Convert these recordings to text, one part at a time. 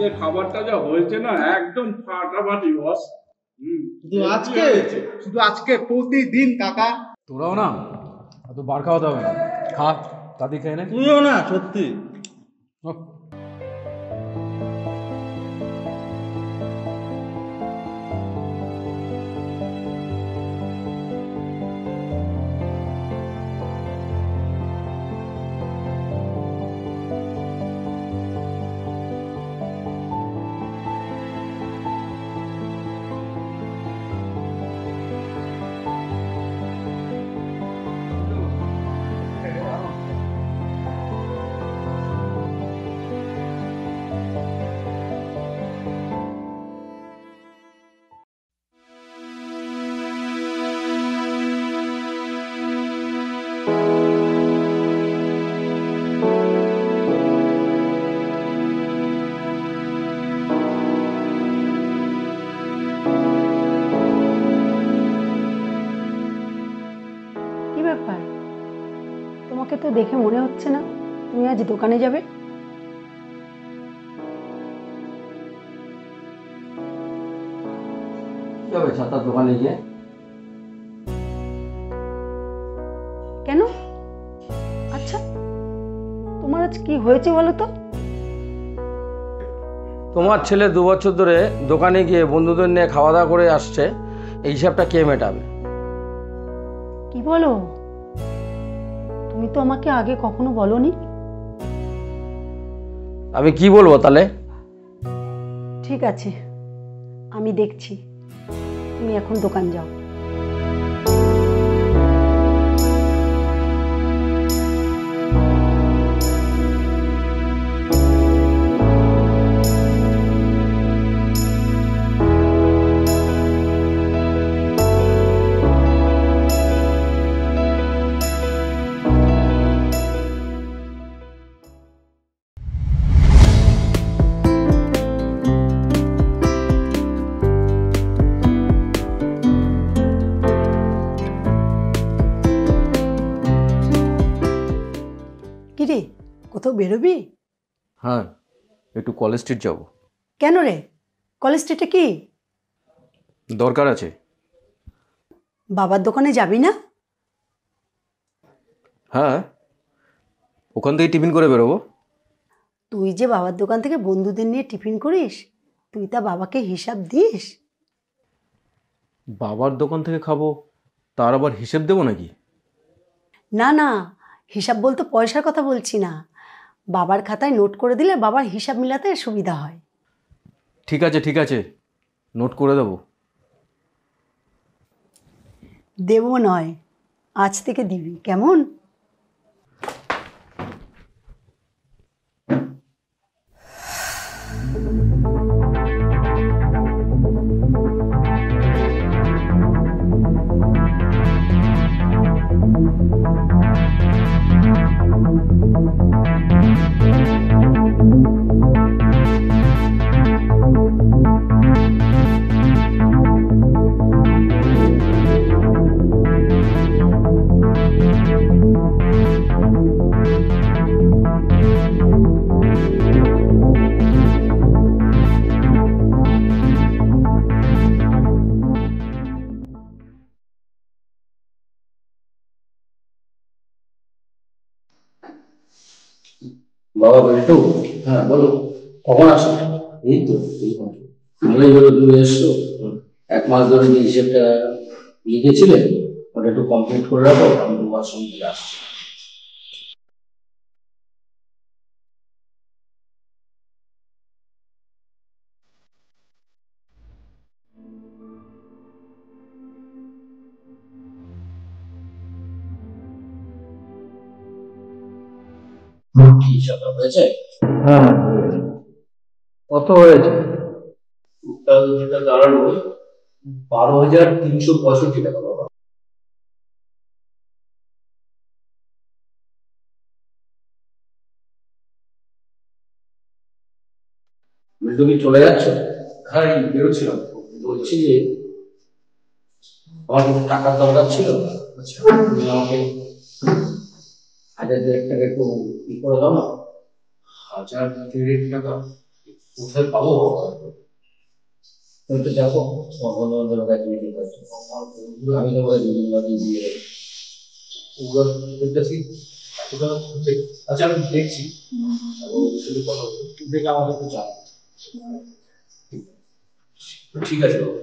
আজকে খাবারটা যা হয়েছে না একদম ফাটাফাটি বস। শুধু আজকে প্রতিদিন কাকা। তোরাও না এত বার খাওয়াতে হবে না, খা দাদি খেয়ে নে। তুইও না সত্যি। কি ব্যাপার, তোমাকে তো দেখে মনে হচ্ছে না তুমি আজ দোকানে যাবে। কি হবে ছাতার দোকানে গিয়ে? কেন? আচ্ছা, তোমার আজ কি হয়েছে বলো তো? তোমার ছেলে 2 বছর ধরে দোকানে গিয়ে বন্ধুদের নিয়ে খাওয়া দাওয়া করে আসছে, এই হিসাবটা কে মেটাবে? কি বলো? তুমি তো আমাকে আগে কখনো বলোনি। আমি কি বলবো তাহলে? ঠিক আছে, আমি দেখছি। তুমি এখন দোকান যাও। কিরে, কোথাও বেরোবি? হ্যাঁ, একটু কলেজ স্ট্রিট যাবো। কেন রে? কলেজ স্ট্রিটে কি দরকার আছে। বাবার দোকানে যাবি না? হ্যাঁ, ওখান থেকে টিফিন করে বেরোবো। তুই যে বাবার দোকান থেকে বন্ধুদের নিয়ে টিফিন করিস, তুই তা বাবাকে হিসাব দিস? বাবার দোকান থেকে খাবো, তার আবার হিসেব দেবো নাকি? না না, হিসাব বলতে পয়সার কথা বলছি না। বাবার খাতায় নোট করে দিলে বাবার হিসাব মিলাতে সুবিধা হয়। ঠিক আছে ঠিক আছে, নোট করে দেবো। দেবো নয়, আজ থেকে দিবি, কেমন? বাবা বেল্টু। হ্যাঁ বলো, কখন আসো? এই তো ভালোই হলো, তুমি এসছো। 1 মাস ধরে যে হিসেবটা লিখেছিলে ওটা একটু কমপ্লিট করে রাখো, আমি তোমার সঙ্গে আসছি। কি হিসাবটা হয়েছে? হ্যাঁ, কত হয়েছে? টোটাল যেটা দাঁড়ালো 12,365 টাকা বাবা। তুমি চলে যাচ্ছ? হ্যাঁ, বেরোচ্ছিলাম। বলছি যে আমার কিছু টাকার দরকার ছিল। তুমি আমাকে 1,000 টাকা একটু ই করে দাও না। 1,000 টাকা? কোথায় পাবো বাবা? আমি তো যাবো আমার বন্ধু বান্ধবের কাছে meeting করতে। আমি তো বলে দুদিন বাদে দিয়ে ওগুলো দেখতেছি। আচ্ছা আমি দেখছি শুধু কথা দেখে আমাকে একটু চাপ। ঠিক আছে বাবা।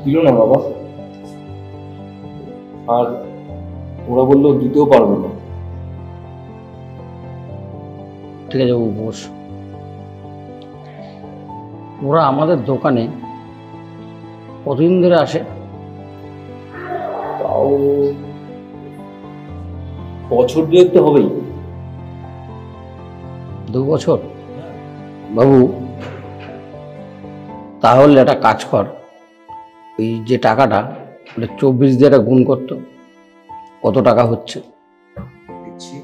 দিল না বাবা, আর ওরা বললো দিতেও পারবো না। ঠিক আছে বাবু, বস। ওরা আমাদের দোকানে কতদিন ধরে আসে? তাও বছর দুয়েক তো হবেই। 2 বছর? বাবু তাহলে একটা কাজ কর, ওই যে টাকাটা ওটা 24 দিয়ে একটা গুণ করতো, কত টাকা হচ্ছে? দেখছি,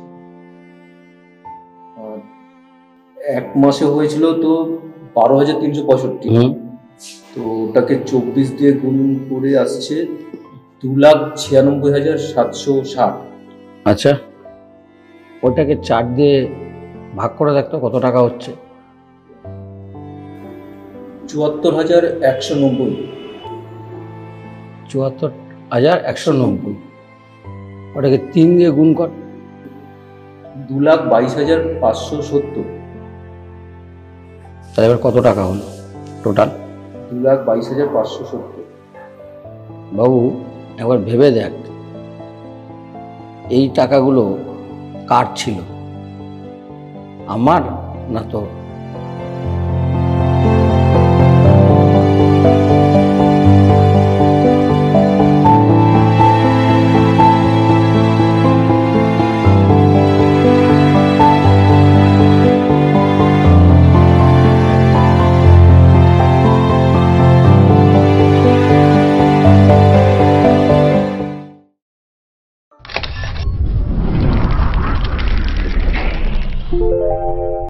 এক মাসে হয়েছিল তো 12,365। তো ওটাকে 24 দিয়ে গুণ করে আসছে 2,96,760। আচ্ছা, ওটাকে 4 দিয়ে ভাগ করে দেখতো কত টাকা হচ্ছে। 74,190। 74,190। ওটাকে 3 দিয়ে গুণ কর। 2,22,570। তাহলে এবার কত টাকা হলো টোটাল? 2,22,570। বাবু একবার ভেবে দেখ, এই টাকাগুলো কার ছিল, আমার না তোর?